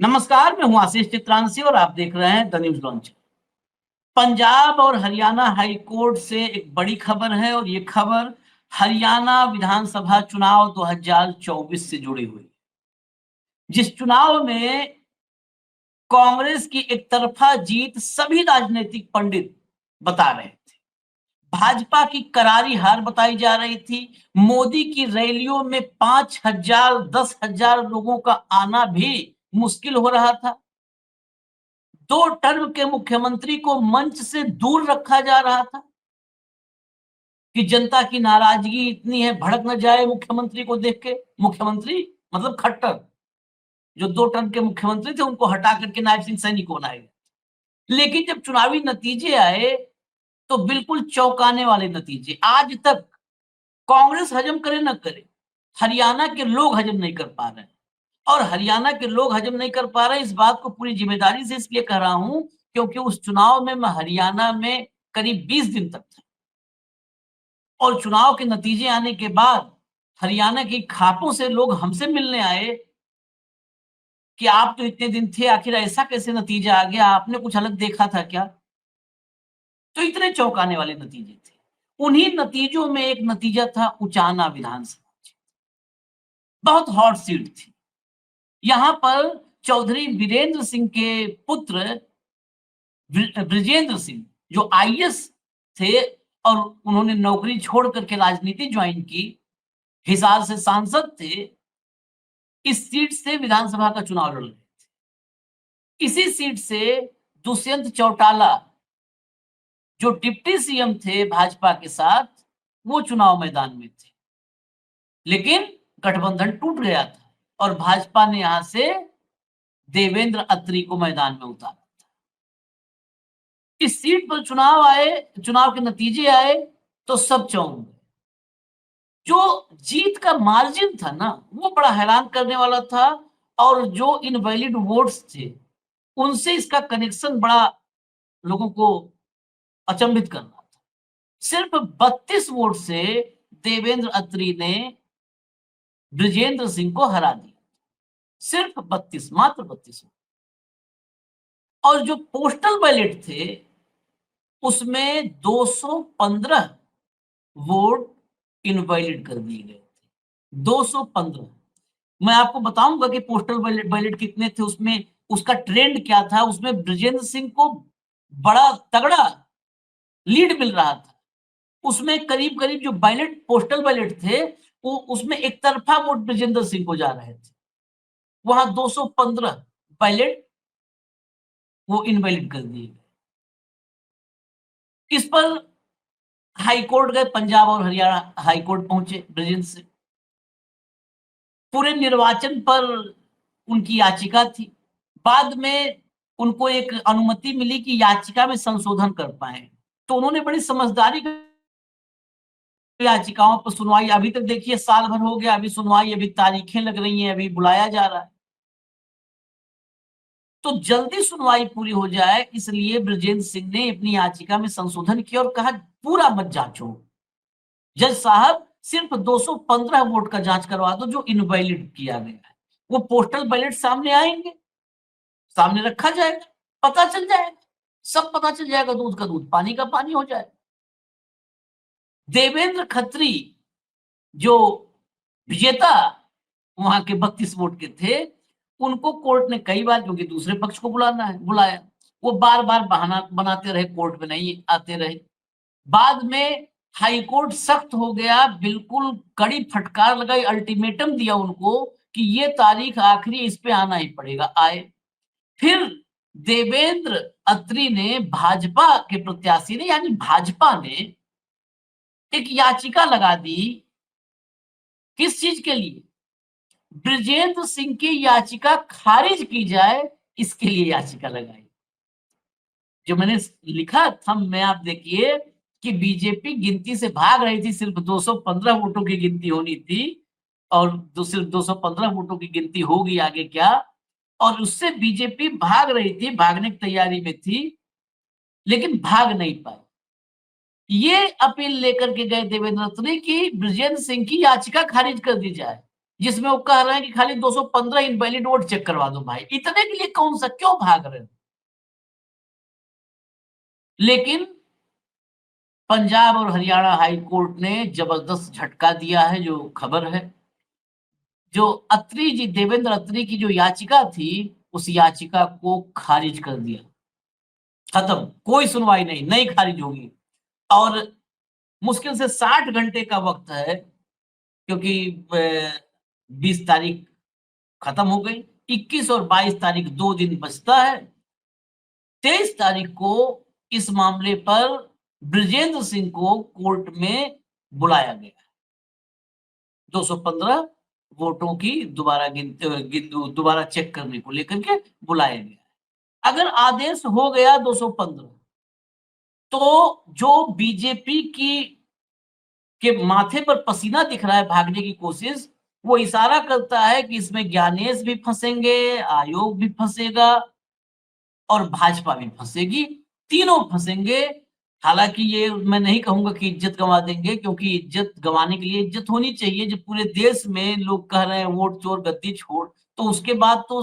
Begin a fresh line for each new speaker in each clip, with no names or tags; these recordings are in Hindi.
नमस्कार, मैं हूं आशीष चित्रांशी और आप देख रहे हैं द न्यूज लॉन्च। पंजाब और हरियाणा हाई कोर्ट से एक बड़ी खबर है और ये खबर हरियाणा विधानसभा चुनाव 2024 से जुड़ी हुई है। जिस चुनाव में कांग्रेस की एक तरफा जीत सभी राजनीतिक पंडित बता रहे थे, भाजपा की करारी हार बताई जा रही थी, मोदी की रैलियों में 5,000 10,000 लोगों का आना भी मुश्किल हो रहा था। 2 टर्म के मुख्यमंत्री को मंच से दूर रखा जा रहा था कि जनता की नाराजगी इतनी है, भड़क न जाए मुख्यमंत्री को देख के। मुख्यमंत्री मतलब खट्टर, जो 2 टर्म के मुख्यमंत्री थे उनको हटा करके नायब सिंह सैनी को बनाया गया। लेकिन जब चुनावी नतीजे आए तो बिल्कुल चौंकाने वाले नतीजे। आज तक कांग्रेस हजम करे न करे, हरियाणा के लोग हजम नहीं कर पा रहे हैं। और हरियाणा के लोग हजम नहीं कर पा रहे, इस बात को पूरी जिम्मेदारी से इसलिए कह रहा हूं क्योंकि उस चुनाव में मैं हरियाणा में करीब 20 दिन तक था और चुनाव के नतीजे आने के बाद हरियाणा की खापों से लोग हमसे मिलने आए कि आप तो इतने दिन थे, आखिर ऐसा कैसे नतीजा आ गया, आपने कुछ अलग देखा था क्या? तो इतने चौंकाने वाले नतीजे थे। उन्हीं नतीजों में एक नतीजा था उचाना विधानसभा। बहुत हॉट सीट थी। यहां पर चौधरी वीरेंद्र सिंह के पुत्र ब्रिजेंद्र सिंह, जो आईएएस थे और उन्होंने नौकरी छोड़ करके राजनीति ज्वाइन की, हिसार से सांसद थे, इस सीट से विधानसभा का चुनाव लड़ रहे थे। इसी सीट से दुष्यंत चौटाला, जो डिप्टी सीएम थे भाजपा के साथ, वो चुनाव मैदान में थे। लेकिन गठबंधन टूट गया था और भाजपा ने यहां से देवेंद्र अत्री को मैदान में उतारा। इस सीट पर चुनाव के नतीजे आए तो सब चौंक गए। जो जीत का मार्जिन था ना, वो बड़ा हैरान करने वाला था और जो इनवैलिड वोट्स थे, उनसे इसका कनेक्शन बड़ा लोगों को अचंभित कर रहा था। सिर्फ 32 वोट से देवेंद्र अत्री ने ब्रिजेंद्र सिंह को हरा दिया। सिर्फ 32, मात्र 32। और जो पोस्टल बैलेट थे उसमें 215 वोट इनवैलिड कर दिए गए थे। 215। मैं आपको बताऊंगा कि पोस्टल बैलेट कितने थे, उसमें उसका ट्रेंड क्या था। उसमें ब्रिजेंद्र सिंह को बड़ा तगड़ा लीड मिल रहा था। उसमें करीब करीब जो बैलेट पोस्टल बैलेट थे, वो उसमें एक तरफा वोट ब्रिजेंद्र सिंह को जा रहे थे। वहां 215 बैलेट वो इनवैलिड कर दिए गए। इस पर हाई कोर्ट गए, पंजाब और हरियाणा हाई कोर्ट पहुंचे ब्रिजेंद्र सिंह। पूरे निर्वाचन पर उनकी याचिका थी। बाद में उनको एक अनुमति मिली कि याचिका में संशोधन कर पाए, तो उन्होंने बड़ी समझदारी याचिकाओं पर सुनवाई, अभी तक देखिए साल भर हो गया, अभी सुनवाई, अभी तारीखें लग रही हैं, अभी बुलाया जा रहा है। तो जल्दी सुनवाई पूरी हो जाए इसलिए ब्रजेंद्र सिंह ने अपनी याचिका में संशोधन किया और कहा पूरा मत जांचो, जज साहब सिर्फ 215 वोट का जांच करवा दो जो इनवैलिड किया गया है। वो पोस्टल बैलेट सामने आएंगे, सामने रखा जाएगा, पता चल जाएगा, सब पता चल जाएगा, दूध का दूध पानी का पानी हो जाएगा। देवेंद्र खत्री, जो विजेता वहां के 32 वोट के थे, उनको कोर्ट ने कई बार, क्योंकि दूसरे पक्ष को बुलाया, वो बार बार बहाना बनाते रहे, कोर्ट में नहीं आते रहे। बाद में हाई कोर्ट सख्त हो गया, बिल्कुल कड़ी फटकार लगाई, अल्टीमेटम दिया उनको कि ये तारीख आखिरी, इस पे आना ही पड़ेगा। आए। फिर देवेंद्र अत्री ने, भाजपा के प्रत्याशी ने, यानी भाजपा ने एक याचिका लगा दी। किस चीज के लिए? ब्रिजेंद्र सिंह की याचिका खारिज की जाए, इसके लिए याचिका लगाई। जो मैंने लिखा था मैं, आप देखिए कि बीजेपी गिनती से भाग रही थी, सिर्फ 215 वोटों की गिनती होनी थी और सिर्फ 215 वोटों की गिनती होगी आगे क्या, और उससे बीजेपी भाग रही थी, भागने की तैयारी में थी, लेकिन भाग नहीं पाई। ये अपील लेकर के गए देवेंद्र अत्री की ब्रिजेंद्र सिंह की याचिका खारिज कर दी जाए। जिसमें वो कह रहे हैं कि खाली 215 इनवैलिड वोट चेक करवा दो भाई, इतने के लिए कौन सा क्यों भाग रहे हो? लेकिन पंजाब और हरियाणा हाई कोर्ट ने जबरदस्त झटका दिया है, जो खबर है। जो अत्री जी, देवेंद्र अत्री की जो याचिका थी, उस याचिका को खारिज कर दिया। खत्म, कोई सुनवाई नहीं, नहीं खारिज होगी। और मुश्किल से 60 घंटे का वक्त है, क्योंकि 20 तारीख खत्म हो गई, 21 और 22 तारीख 2 दिन बचता है। 23 तारीख को इस मामले पर ब्रजेंद्र सिंह को कोर्ट में बुलाया गया। 215 वोटों की दोबारा चेक करने को लेकर के बुलाया गया। अगर आदेश हो गया 215, तो जो बीजेपी की के माथे पर पसीना दिख रहा है भागने की कोशिश, वो इशारा करता है कि इसमें ज्ञानेश भी फंसेंगे, आयोग भी फंसेगा और भाजपा भी फंसेगी, तीनों फंसेंगे। हालाँकि ये मैं नहीं कहूँगा कि इज़्ज़त गँवा देंगे, क्योंकि इज़्ज़त गँवाने के लिए इज़्ज़त होनी चाहिए। जब पूरे देश में लोग कह रहे हैं वोट चोर गद्दी छोड़, तो उसके बाद तो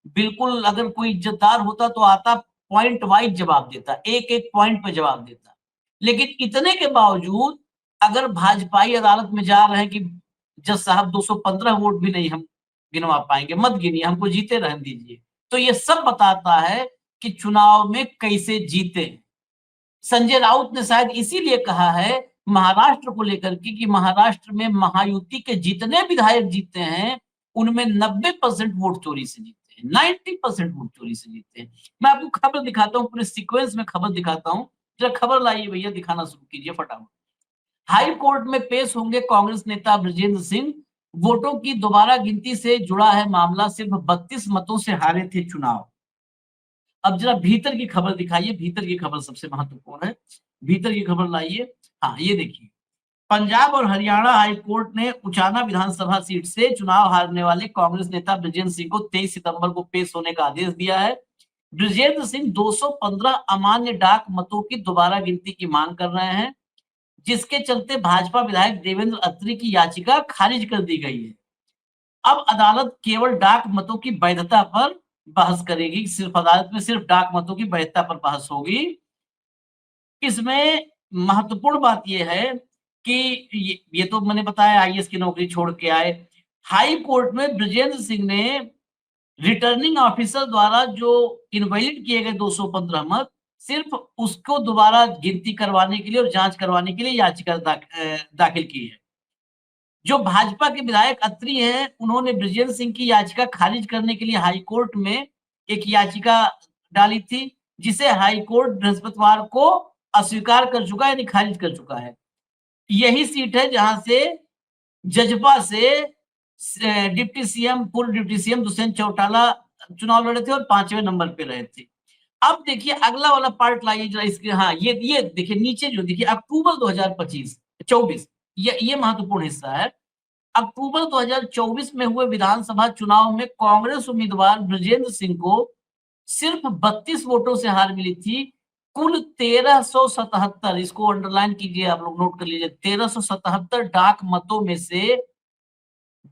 बिल्कुल, अगर कोई इज़्ज़तदार होता तो आता, पॉइंट वाइज़ जवाब देता, एक-एक पॉइंट पे जवाब देता। लेकिन इतने के बावजूद अगर भाजपाई अदालत में जा रहे हैं कि जज साहब 215 वोट भी नहीं हम गिनवा पाएँगे, मत गिनिए, हमको जीते रहने दीजिए। तो ये सब बताता है कि चुनाव में कैसे जीते। संजय राउत ने शायद इसीलिए कहा है महाराष्ट्र को लेकर के कि महाराष्ट्र में महायुति के जितने विधायक जीते हैं, उनमें 90% वोट चोरी से जीते हैं, 90% वोट चोरी से जीते हैं। मैं आपको खबर दिखाता हूँ, पूरे सीक्वेंस में खबर दिखाता हूँ। जरा खबर लाइए भैया, दिखाना शुरू कीजिए फटाफट। हाई कोर्ट में पेश होंगे कांग्रेस नेता ब्रजेंद्र सिंह। वोटों की दोबारा गिनती से जुड़ा है मामला, सिर्फ 32 मतों से हारे थे चुनाव। अब जरा भीतर की खबर दिखाइए, भीतर की खबर सबसे महत्वपूर्ण है। भीतर की खबर लाइए। हाँ, ये देखिए। पंजाब और हरियाणा हाई कोर्ट ने उचाना विधानसभा सीट से चुनाव हारने वाले कांग्रेस नेता ब्रजेंद्र सिंह को 23 सितंबर को पेश होने का आदेश दिया है। ब्रजेंद्र सिंह 215 अमान्य डाक मतों की दोबारा गिनती की मांग कर रहे हैं, जिसके चलते भाजपा विधायक देवेंद्र अत्री की याचिका खारिज कर दी गई है। अब अदालत केवल डाक मतों की वैधता पर बहस करेगी, सिर्फ अदालत में सिर्फ डाक मतों की वैधता पर बहस होगी। इसमें महत्वपूर्ण बात ये है कि ये तो मैंने बताया आईएएस की नौकरी छोड़ के आए। हाई कोर्ट में ब्रजेंद्र सिंह ने रिटर्निंग ऑफिसर द्वारा जो इनवैलिड किए गए 215 मत, सिर्फ उसको दोबारा गिनती करवाने के लिए और जांच करवाने के लिए याचिका दाखिल की है। जो भाजपा के विधायक अत्री हैं, उन्होंने ब्रजेंद्र सिंह की याचिका खारिज करने के लिए हाई कोर्ट में एक याचिका डाली थी, जिसे हाई कोर्ट बृहस्पतिवार को अस्वीकार कर चुका है, यानी खारिज कर चुका है। यही सीट है जहां से जजपा से डिप्टी सीएम, पूर्व डिप्टी सीएम दुष्यंत चौटाला चुनाव लड़े थे और 5वें नंबर पे रहे थे। अब देखिए अगला वाला पार्ट लाइए जरा इसके। हाँ, ये देखिए नीचे जो देखिए अक्टूबर 2025 24, ये महत्वपूर्ण हिस्सा है। अक्टूबर 2024 में हुए विधानसभा चुनाव में कांग्रेस उम्मीदवार ब्रजेंद्र सिंह को सिर्फ 32 वोटों से हार मिली थी। कुल 1377, इसको अंडरलाइन कीजिए, आप लोग नोट कर लीजिए, 1377 डाक मतों में से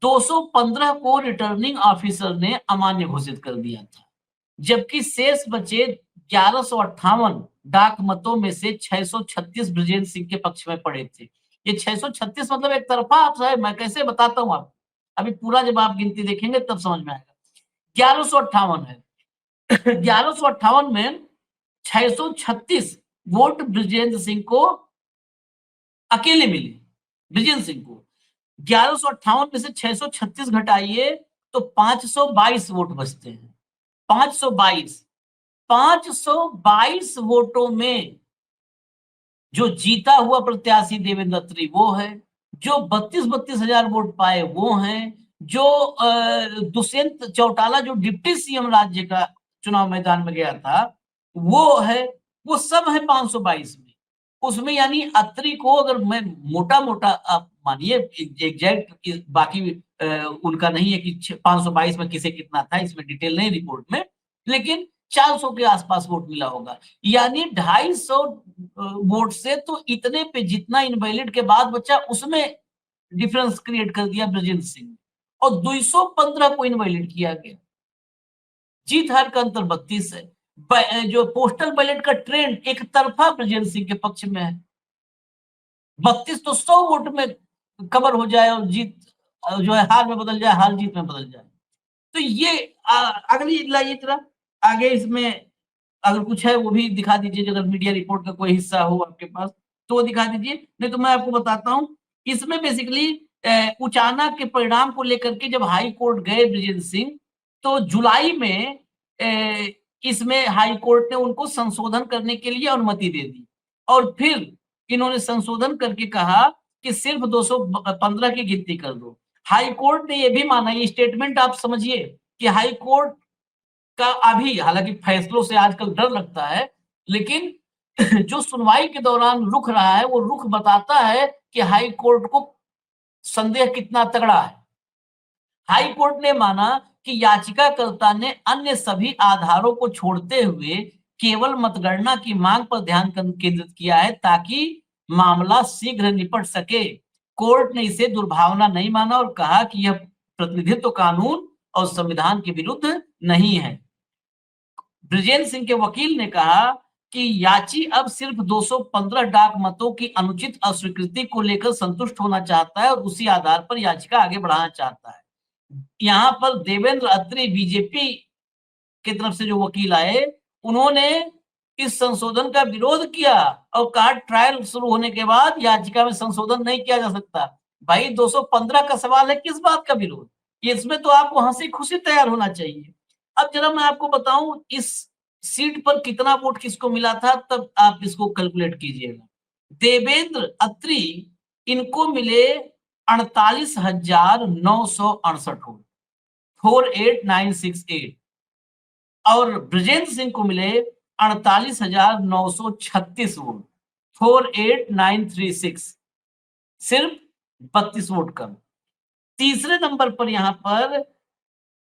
215 को रिटर्निंग ऑफिसर ने अमान्य घोषित कर दिया था, जबकि शेष बचे 1158 डाक मतों में से 636 ब्रजेंद्र सिंह के पक्ष में पड़े थे। ये 636 मतलब एक तरफा आप है, मैं कैसे बताता हूँ आपको, अभी पूरा जब आप गिनती देखेंगे तब समझ में आएगा। 1158 है। 1158 में 636 वोट ब्रजेंद्र सिंह को अकेले मिले। ब्रजेंद्र सिंह को 1158 में से 636 घटाइए तो 522 वोट बचते हैं। 522 522 वोटों में जो जीता हुआ प्रत्याशी देवेंद्र अत्री वो है, जो 32 हजार वोट पाए वो हैं, जो दुष्यंत चौटाला जो डिप्टी सीएम राज्य का चुनाव मैदान में गया था वो है, वो सब है 522 में। उसमें यानी अत्री को अगर मैं मोटा मोटा आप मानिए, एग्जैक्ट बाकी उनका नहीं है कि 522 में किसे कितना था, इसमें डिटेल नहीं रिपोर्ट में, लेकिन 400 के आसपास वोट मिला होगा। यानी 250 वोट से तो इतने पे जितना इनवैलिड के बाद बचा उसमें डिफरेंस क्रिएट कर दिया ब्रजेंद्र सिंह। और 215 को इनवैलिड किया गया। जीत हार का अंतर 32 है। जो पोस्टल बैलेट का ट्रेंड एक तरफा ब्रजेंद्र सिंह के पक्ष में है। 32 तो 100 वोट में कवर हो जाए और जीत जो है हार में बदल जाए, हार जीत में बदल जाए। तो ये अगली लाइए जरा आगे, इसमें अगर कुछ है वो भी दिखा दीजिए, अगर मीडिया रिपोर्ट का कोई हिस्सा हो आपके पास तो वो दिखा दीजिए, नहीं तो मैं आपको बताता हूँ। इसमें बेसिकली उचाना के परिणाम को लेकर के जब हाई कोर्ट गए ब्रजेंद्र सिंह, तो जुलाई में इसमें हाई कोर्ट ने उनको संशोधन करने के लिए अनुमति दे दी और फिर इन्होंने संशोधन करके कहा कि सिर्फ 215 की गिनती कर दो। हाई कोर्ट ने यह भी माना, ये स्टेटमेंट आप समझिए कि हाई कोर्ट का अभी, हालांकि फैसलों से आजकल डर लगता है, लेकिन जो सुनवाई के दौरान रुख रहा है वो रुख बताता है कि हाई कोर्ट को संदेह कितना तगड़ा है। हाई कोर्ट ने माना कि याचिकाकर्ता ने अन्य सभी आधारों को छोड़ते हुए केवल मतगणना की मांग पर ध्यान केंद्रित किया है ताकि मामला शीघ्र निपट सके। कोर्ट ने इसे दुर्भावना नहीं माना और कहा कि यह प्रतिनिधित्व कानून और संविधान के विरुद्ध नहीं है। ब्रजेंद्र सिंह के वकील ने कहा कि याची अब सिर्फ 215 डाक मतों की अनुचित अस्वीकृति को लेकर संतुष्ट होना चाहता है और उसी आधार पर याचिका आगे बढ़ाना चाहता है। यहाँ पर देवेंद्र अत्री बीजेपी की तरफ से जो वकील आए, उन्होंने इस संशोधन का विरोध किया और कहा ट्रायल शुरू होने के बाद याचिका में संशोधन नहीं किया जा सकता। भाई 215 का सवाल है, किस बात का विरोध? इसमें तो आपको हंसी खुशी तैयार होना चाहिए। अब जरा मैं आपको बताऊं इस सीट पर कितना वोट किसको मिला था, तब आप इसको कैलकुलेट कीजिएगा। देवेंद्र अत्री इनको मिले 48,968 वोट, 48968, और ब्रजेंद्र सिंह को मिले 48,936 वोट, 48936, सिर्फ 32 वोट कम। तीसरे नंबर पर यहां पर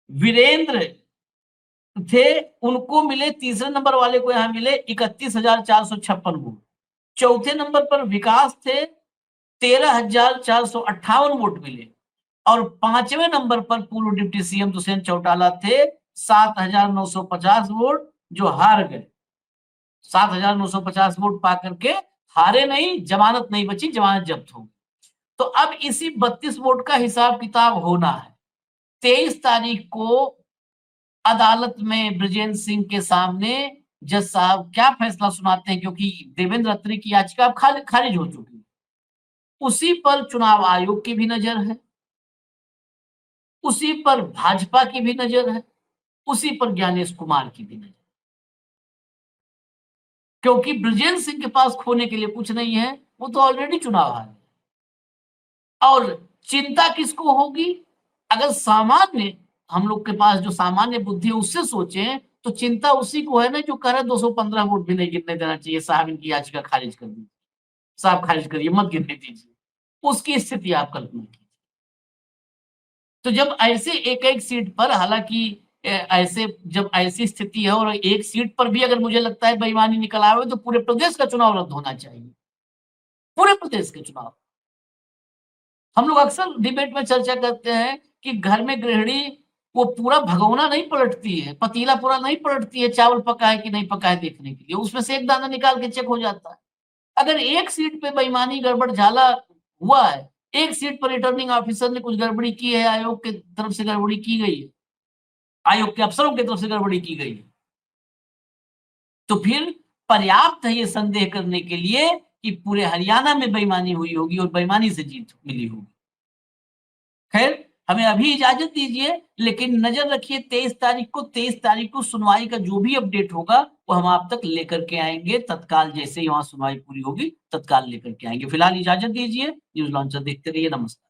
वीरेंद्र थे, उनको मिले, तीसरे नंबर वाले को यहां मिले 31,456 वोट। चौथे नंबर पर विकास थे, 13,458 वोट मिले और पांचवें नंबर पर पूर्व डिप्टी सीएम दुष्यंत चौटाला थे, 7,950 वोट, जो हार गए। 7,950 वोट पा करके हारे नहीं, जमानत नहीं बची, जमानत जब्त हो गई। तो अब इसी 32 वोट का हिसाब किताब होना है। 23 तारीख को अदालत में ब्रजेंद्र सिंह के सामने जज साहब क्या फैसला सुनाते हैं, क्योंकि देवेंद्र अत्री की याचिका अब खारिज हो चुकी है। उसी पर चुनाव आयोग की भी नजर है, उसी पर भाजपा की भी नजर है, उसी पर ज्ञानेश कुमार की भी नजर, क्योंकि ब्रजेंद्र सिंह के पास खोने के लिए कुछ नहीं है, वो तो ऑलरेडी चुनाव हारे। और चिंता किसको होगी? अगर सामान्य, हम लोग के पास जो सामान्य बुद्धि है उससे सोचें तो चिंता उसी को है ना जो कह रहे 215 वोट भी नहीं गिरने देना चाहिए, साहब इनकी याचिका खारिज कर दीजिए, साहब खारिज करिए, मत गिरने दीजिए। उसकी स्थिति आप कल्पना कीजिए। तो जब ऐसे एक एक सीट पर, हालांकि ऐसे जब ऐसी स्थिति है और एक सीट पर भी अगर मुझे लगता है बेईमानी निकल आए तो पूरे प्रदेश का चुनाव रद्द होना चाहिए, पूरे प्रदेश के चुनाव। हम लोग अक्सर डिबेट में चर्चा करते हैं कि घर में गृहिणी वो पूरा भगोना नहीं पलटती है, पतीला पूरा नहीं पलटती है चावल पका है कि नहीं पका है देखने के लिए, उसमें से एक दाना निकाल के चेक हो जाता है। अगर एक सीट पे बेईमानी गड़बड़ झाला हुआ है, एक सीट पर रिटर्निंग ऑफिसर ने कुछ गड़बड़ी की है, आयोग की तरफ से गड़बड़ी की गई है, आयोग के अफसरों की तरफ से गड़बड़ी की गई है, तो फिर पर्याप्त है ये संदेह करने के लिए कि पूरे हरियाणा में बेईमानी हुई होगी और बेईमानी से जीत मिली होगी। खैर, हमें अभी इजाजत दीजिए, लेकिन नजर रखिए 23 तारीख को सुनवाई का जो भी अपडेट होगा वो हम आप तक लेकर के आएंगे तत्काल, जैसे ही वहां सुनवाई पूरी होगी तत्काल लेकर के आएंगे। फिलहाल इजाजत दीजिए, न्यूज लॉन्चर देखते रहिए, नमस्कार।